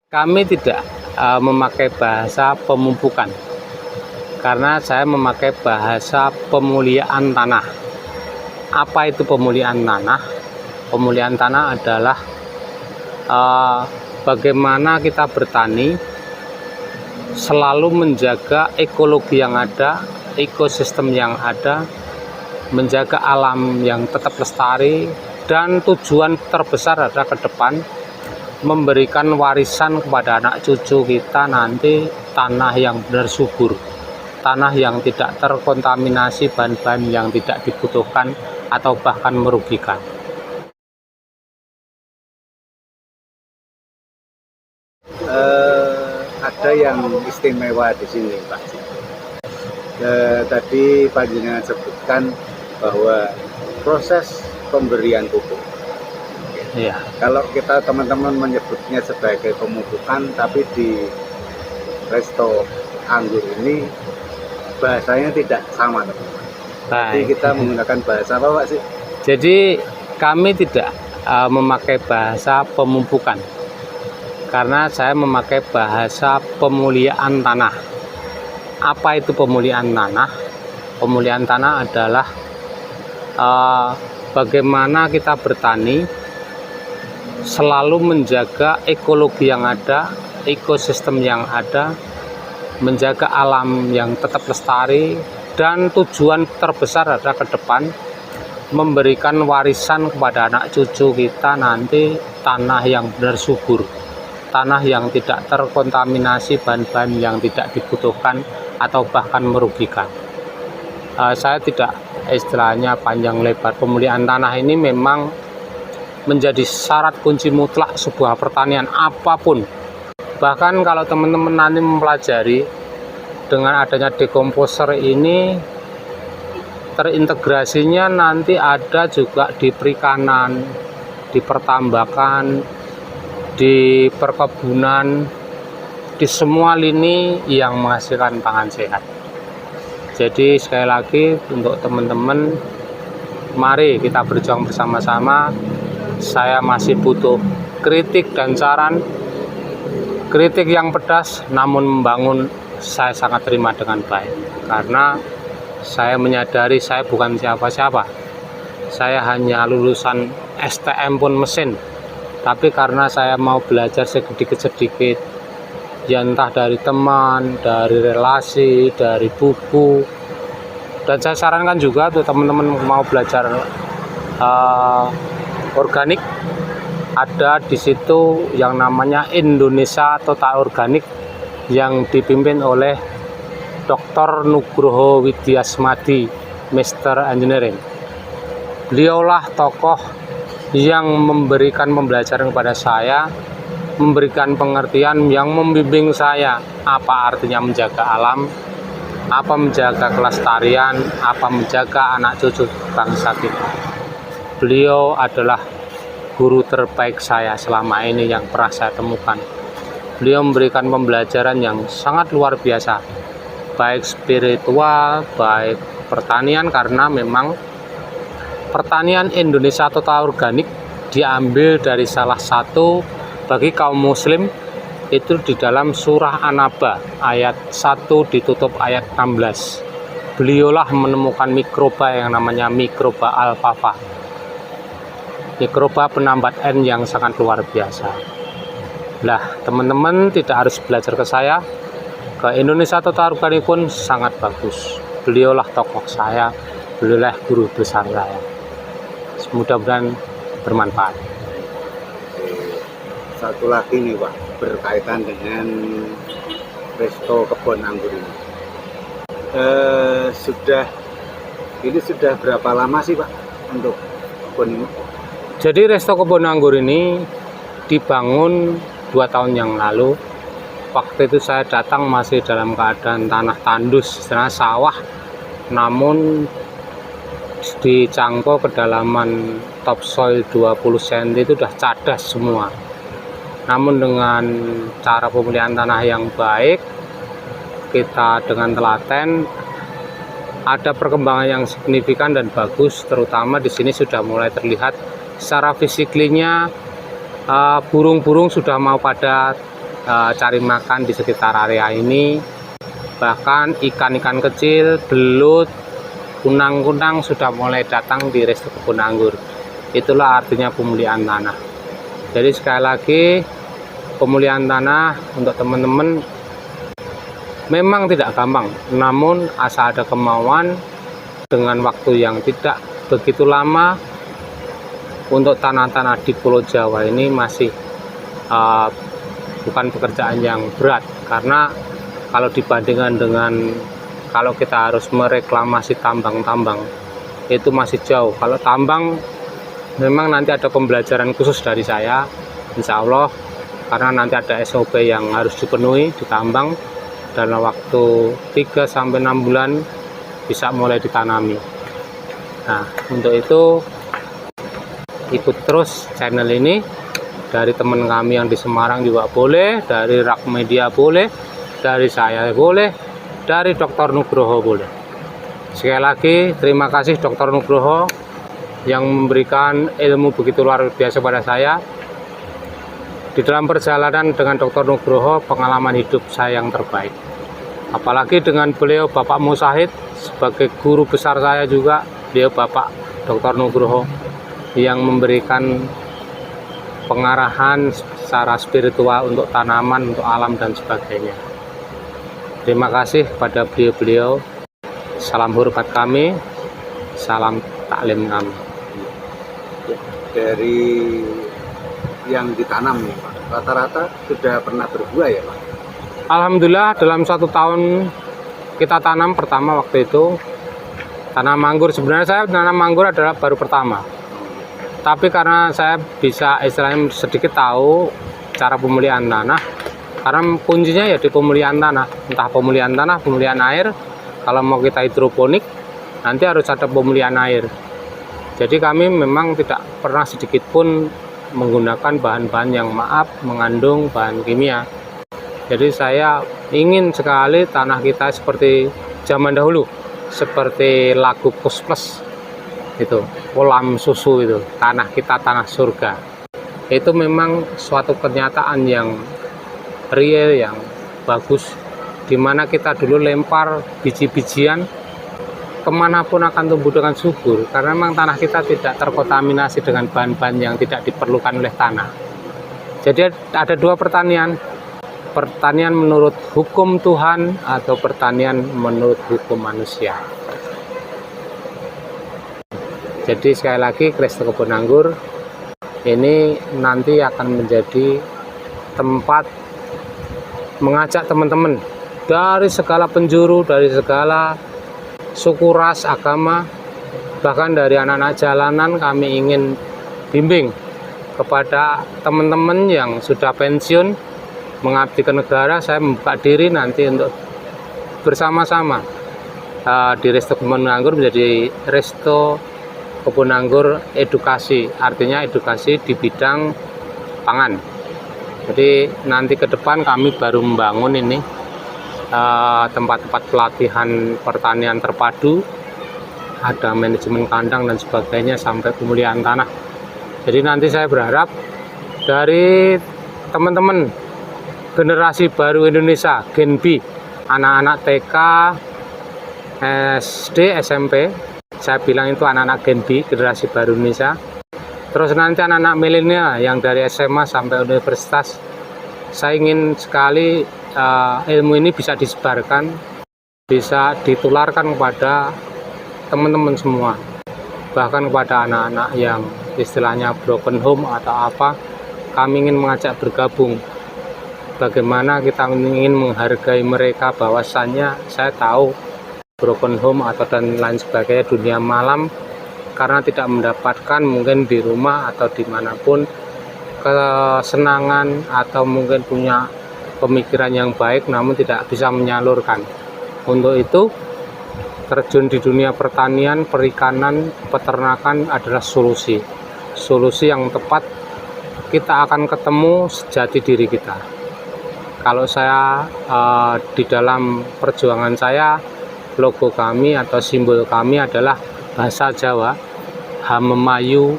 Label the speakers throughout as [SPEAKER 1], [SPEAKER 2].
[SPEAKER 1] Kami tidak memakai bahasa pemupukan, karena saya memakai bahasa pemuliaan tanah. Apa itu pemuliaan tanah? Pemuliaan tanah adalah bagaimana kita bertani selalu menjaga ekologi yang ada, ekosistem yang ada, menjaga alam yang tetap lestari, dan tujuan terbesar adalah ke depan memberikan warisan kepada anak cucu kita nanti tanah yang benar subur, tanah yang tidak terkontaminasi bahan-bahan yang tidak dibutuhkan atau bahkan merugikan.
[SPEAKER 2] Ada yang istimewa di sini, Pak. Tadi Panjenengan sebutkan bahwa proses pemberian pupuk.
[SPEAKER 1] Iya.
[SPEAKER 2] Kalau kita teman-teman menyebutnya sebagai pemupukan, tapi di Resto Anggur ini bahasanya tidak sama, teman-teman. Jadi kita menggunakan bahasa apa, Pak sih?
[SPEAKER 1] Jadi kami tidak memakai bahasa pemupukan, karena saya memakai bahasa pemuliaan tanah. Apa itu pemuliaan tanah? Pemuliaan tanah adalah bagaimana kita bertani selalu menjaga ekologi yang ada, ekosistem yang ada, menjaga alam yang tetap lestari, dan tujuan terbesar adalah ke depan memberikan warisan kepada anak cucu kita nanti tanah yang benar subur, tanah yang tidak terkontaminasi bahan-bahan yang tidak dibutuhkan atau bahkan merugikan. Saya tidak istilahnya panjang lebar. Pemuliaan tanah ini memang menjadi syarat kunci mutlak sebuah pertanian apapun. Bahkan kalau teman-teman nanti mempelajari, dengan adanya dekomposer ini terintegrasinya nanti ada juga di perikanan, di pertambakan, di perkebunan, di semua lini yang menghasilkan pangan sehat. Jadi sekali lagi untuk teman-teman, mari kita berjuang bersama-sama. Saya masih butuh kritik dan saran, kritik yang pedas namun membangun. Saya sangat terima dengan baik, karena saya menyadari saya bukan siapa-siapa. Saya hanya lulusan STM pun mesin, tapi karena saya mau belajar sedikit-sedikit, ya entah dari teman, dari relasi, dari buku. Dan saya sarankan juga tuh teman-teman mau belajar organik, ada di situ yang namanya Indonesia Total Organik yang dipimpin oleh Dr. Nugroho Widyasmadi, Master Engineering. Beliaulah tokoh yang memberikan pembelajaran kepada saya, memberikan pengertian yang membimbing saya apa artinya menjaga alam, apa menjaga kelestarian, apa menjaga anak cucu bangsa kita. Beliau adalah guru terbaik saya selama ini yang pernah saya temukan. Beliau memberikan pembelajaran yang sangat luar biasa, baik spiritual, baik pertanian, karena memang pertanian Indonesia Total Organik diambil dari salah satu bagi kaum muslim, itu di dalam surah An-Naba ayat 1 ditutup ayat 16. Beliaulah menemukan mikroba yang namanya mikroba alfalfa, mikroba penambat N yang sangat luar biasa. Lah, teman-teman tidak harus belajar ke saya, ke Indonesia Total Organik pun sangat bagus. Beliaulah tokoh saya, beliaulah guru besar saya. Mudah-mudahan bermanfaat.
[SPEAKER 2] Satu lagi nih, Pak, berkaitan dengan Resto Kebon Anggur ini. Sudah berapa lama sih, Pak, untuk kebun ini?
[SPEAKER 1] Jadi Resto Kebon Anggur ini dibangun 2 tahun yang lalu. Waktu itu saya datang masih dalam keadaan tanah tandus, istilahnya sawah, namun dicangkul kedalaman topsoil 20 cm itu sudah cadas semua. Namun dengan cara pemilihan tanah yang baik, kita dengan telaten, ada perkembangan yang signifikan dan bagus. Terutama di sini sudah mulai terlihat secara fisiklinya burung-burung sudah mau pada cari makan di sekitar area ini. Bahkan ikan-ikan kecil, belut, kunang-kunang sudah mulai datang di Resto Kebun Anggur. Itulah artinya pemulihan tanah. Jadi sekali lagi, pemulihan tanah untuk teman-teman memang tidak gampang, namun asal ada kemauan dengan waktu yang tidak begitu lama, untuk tanah-tanah di Pulau Jawa ini masih bukan pekerjaan yang berat, karena kalau dibandingkan dengan kalau kita harus mereklamasi tambang-tambang itu masih jauh. Kalau tambang memang nanti ada pembelajaran khusus dari saya, insya Allah, karena nanti ada SOP yang harus dipenuhi di tambang dalam waktu 3-6 bulan bisa mulai ditanami. Nah, untuk itu ikut terus channel ini, dari teman kami yang di Semarang juga boleh, dari Rak Media boleh, dari saya boleh, dari Dr. Nugroho boleh. Sekali lagi terima kasih Dr. Nugroho yang memberikan ilmu begitu luar biasa pada saya. Di dalam perjalanan dengan Dr. Nugroho, pengalaman hidup saya yang terbaik. Apalagi dengan beliau Bapak Musahid sebagai guru besar saya juga, beliau Bapak Dr. Nugroho yang memberikan pengarahan secara spiritual untuk tanaman, untuk alam dan sebagainya. Terima kasih kepada beliau-beliau. Salam hormat kami, salam taklim kami.
[SPEAKER 2] Dari yang ditanam nih Pak, rata-rata sudah pernah berbuah ya Pak?
[SPEAKER 1] Alhamdulillah dalam 1 tahun kita tanam pertama waktu itu tanam anggur. Sebenarnya saya tanam anggur adalah baru pertama, tapi karena saya bisa istilahnya sedikit tahu cara pemulihan tanah, karena kuncinya ya di pemulihan tanah, entah pemulihan tanah, pemulihan air. Kalau mau kita hidroponik nanti harus ada pemulihan air. Jadi kami memang tidak pernah sedikit pun menggunakan bahan-bahan yang mengandung bahan kimia. Jadi saya ingin sekali tanah kita seperti zaman dahulu, seperti lagu Kus Plus itu, kolam susu itu, tanah kita tanah surga. Itu memang suatu kenyataan yang real, yang bagus, dimana kita dulu lempar biji-bijian kemanapun akan tumbuh dengan subur, karena memang tanah kita tidak terkontaminasi dengan bahan-bahan yang tidak diperlukan oleh tanah. Jadi ada dua pertanian, pertanian menurut hukum Tuhan atau pertanian menurut hukum manusia. Jadi sekali lagi Resto Kebun Anggur ini nanti akan menjadi tempat mengajak teman-teman dari segala penjuru, dari segala suku, ras, agama, bahkan dari anak-anak jalanan. Kami ingin bimbing kepada teman-teman yang sudah pensiun mengabdi ke negara. Saya membuka diri nanti untuk bersama-sama di Resto Kebun Anggur menjadi Resto Kebun Anggur edukasi, artinya edukasi di bidang pangan. Jadi nanti ke depan kami baru membangun ini tempat-tempat pelatihan pertanian terpadu, ada manajemen kandang dan sebagainya, sampai pemulihan tanah. Jadi nanti saya berharap dari teman-teman generasi baru Indonesia, Gen B, anak-anak TK, SD, SMP, saya bilang itu anak-anak Gen B, generasi baru Indonesia. Terus nanti anak-anak milenial yang dari SMA sampai universitas, saya ingin sekali ilmu ini bisa disebarkan, bisa ditularkan kepada teman-teman semua, bahkan kepada anak-anak yang istilahnya broken home atau apa. Kami ingin mengajak bergabung. Bagaimana kita ingin menghargai mereka, bahwasannya saya tahu broken home atau dan lain sebagainya, dunia malam, karena tidak mendapatkan mungkin di rumah atau dimanapun kesenangan, atau mungkin punya pemikiran yang baik namun tidak bisa menyalurkan. Untuk itu terjun di dunia pertanian, perikanan, peternakan adalah solusi yang tepat. Kita akan ketemu sejati diri kita. Kalau saya di dalam perjuangan saya, logo kami atau simbol kami adalah bahasa Jawa, Hamemayu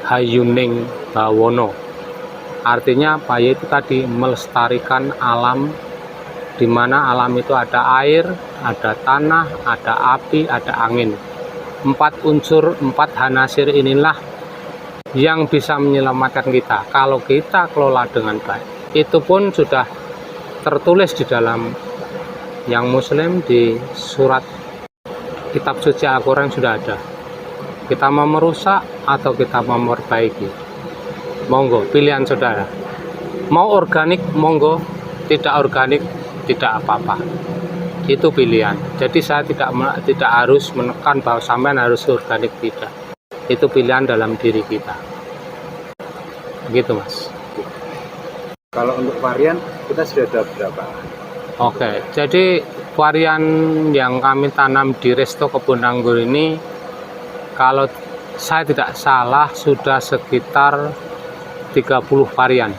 [SPEAKER 1] Hayuning Bawono, Artinya apa? Yaitu tadi melestarikan alam, di mana alam itu ada air, ada tanah, ada api, ada angin. 4 unsur, 4 hanasir inilah yang bisa menyelamatkan kita kalau kita kelola dengan baik. Itu pun sudah tertulis di dalam yang muslim di surat kitab suci Al-Quran sudah ada. Kita mau merusak atau kita mau memperbaiki, monggo, pilihan saudara. Mau organik, monggo. Tidak organik, tidak apa-apa. Itu pilihan. Jadi saya tidak harus menekan bahwa sampean harus organik, tidak. Itu pilihan dalam diri kita. Begitu, Mas.
[SPEAKER 2] Kalau untuk varian kita sudah ada berapa?
[SPEAKER 1] Oke, jadi varian yang kami tanam di Resto Kebun Anggur ini, kalau saya tidak salah sudah sekitar 30 varian.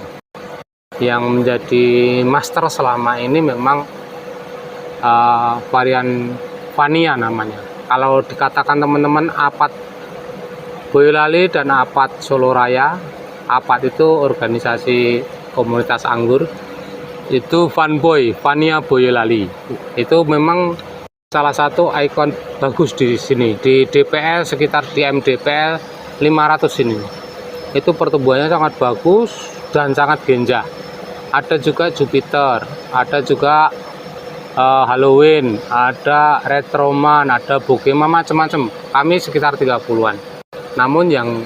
[SPEAKER 1] Yang menjadi master selama ini memang varian Vania namanya. Kalau dikatakan teman-teman Apat Boyolali dan Apat Solo Raya, Apat itu organisasi komunitas anggur, itu Vania Boyolali. Itu memang salah satu ikon bagus di sini, di DPL, sekitar di MDPL 500 ini. Itu pertumbuhannya sangat bagus dan sangat genjah. Ada juga Jupiter, ada juga Halloween, ada Retroman, ada Bokema, macam-macam. Kami sekitar 30-an. Namun yang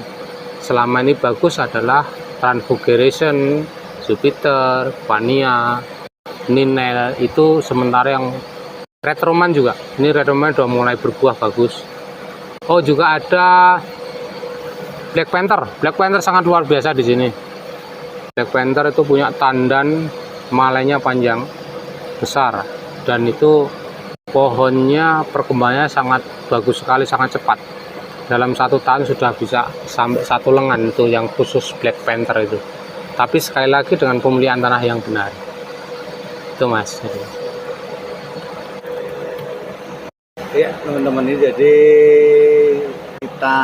[SPEAKER 1] selama ini bagus adalah Transfiguration, Jupiter, Vania, Ninel. Itu sementara yang Retroman juga. Ini Retroman sudah mulai berbuah bagus. Oh, juga ada Black Panther. Black Panther sangat luar biasa di sini. Black Panther itu punya tandan malainya panjang, besar, dan itu pohonnya perkembangannya sangat bagus sekali, sangat cepat. Dalam 1 tahun sudah bisa sampai 1 lengan, itu yang khusus Black Panther itu. Tapi sekali lagi dengan pemilihan tanah yang benar. Itu, Mas.
[SPEAKER 2] Ya, teman-teman, ini jadi kita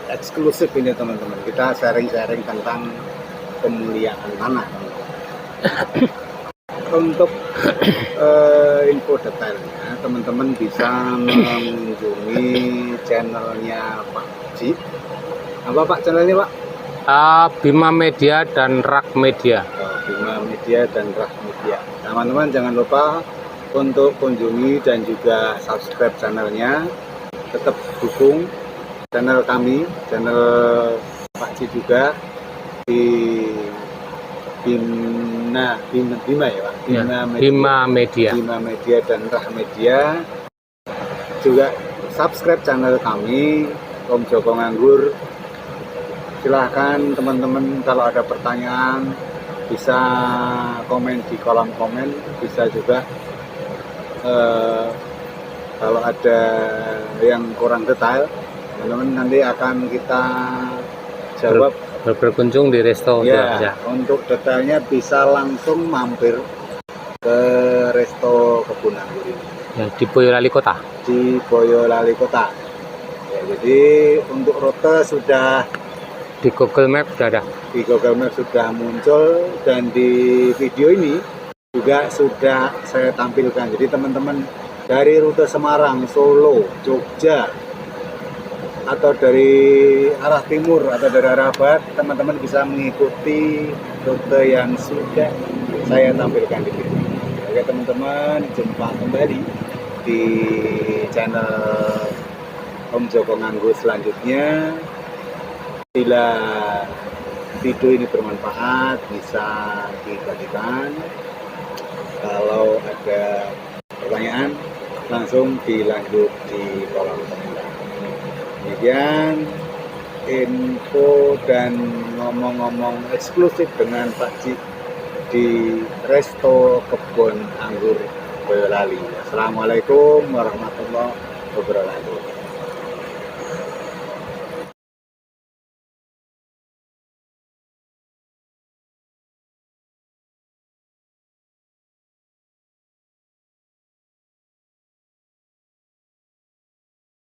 [SPEAKER 2] eksklusif ini, teman-teman. Kita sharing-sharing tentang pemuliaan tanah. Untuk info detailnya, teman-teman bisa mengunjungi channelnya Pak Ji. Apa Pak channelnya, Pak?
[SPEAKER 1] Bima Media dan Rak Media.
[SPEAKER 2] Bima Media dan Rak Media. Teman-teman jangan lupa untuk kunjungi dan juga subscribe channelnya. Tetap dukung channel kami, channel Pak Ji juga di Bima ya Pak?
[SPEAKER 1] Bima Media.
[SPEAKER 2] Bima Media dan Rah Media. Juga subscribe channel kami, Om Joko Nganggur. Silahkan teman-teman kalau ada pertanyaan bisa komen di kolom komen, bisa juga kalau ada yang kurang detail, teman-teman nanti akan kita jawab.
[SPEAKER 1] Berkunjung di Resto
[SPEAKER 2] ya. Untuk detailnya bisa langsung mampir ke Resto Kebun Anggur ini.
[SPEAKER 1] Ya, di Boyolali Kota.
[SPEAKER 2] Di Boyolali Kota. Ya, jadi untuk rute sudah
[SPEAKER 1] di Google Map sudah ada.
[SPEAKER 2] Di Google Map sudah muncul dan di video ini juga sudah saya tampilkan. Jadi teman-teman dari rute Semarang, Solo, Jogja, atau dari arah timur atau dari arah barat, teman-teman bisa mengikuti rute yang sudah saya tampilkan di sini. Oke teman-teman, jumpa kembali di channel Om Joko Nganggur selanjutnya. Bila video ini bermanfaat bisa dibagikan. Kalau ada pertanyaan langsung dilanjut di kolom komentar. Demikian info dan ngomong-ngomong eksklusif dengan Pak Ji di Resto Kebun Anggur Boyolali. Assalamualaikum warahmatullahi wabarakatuh.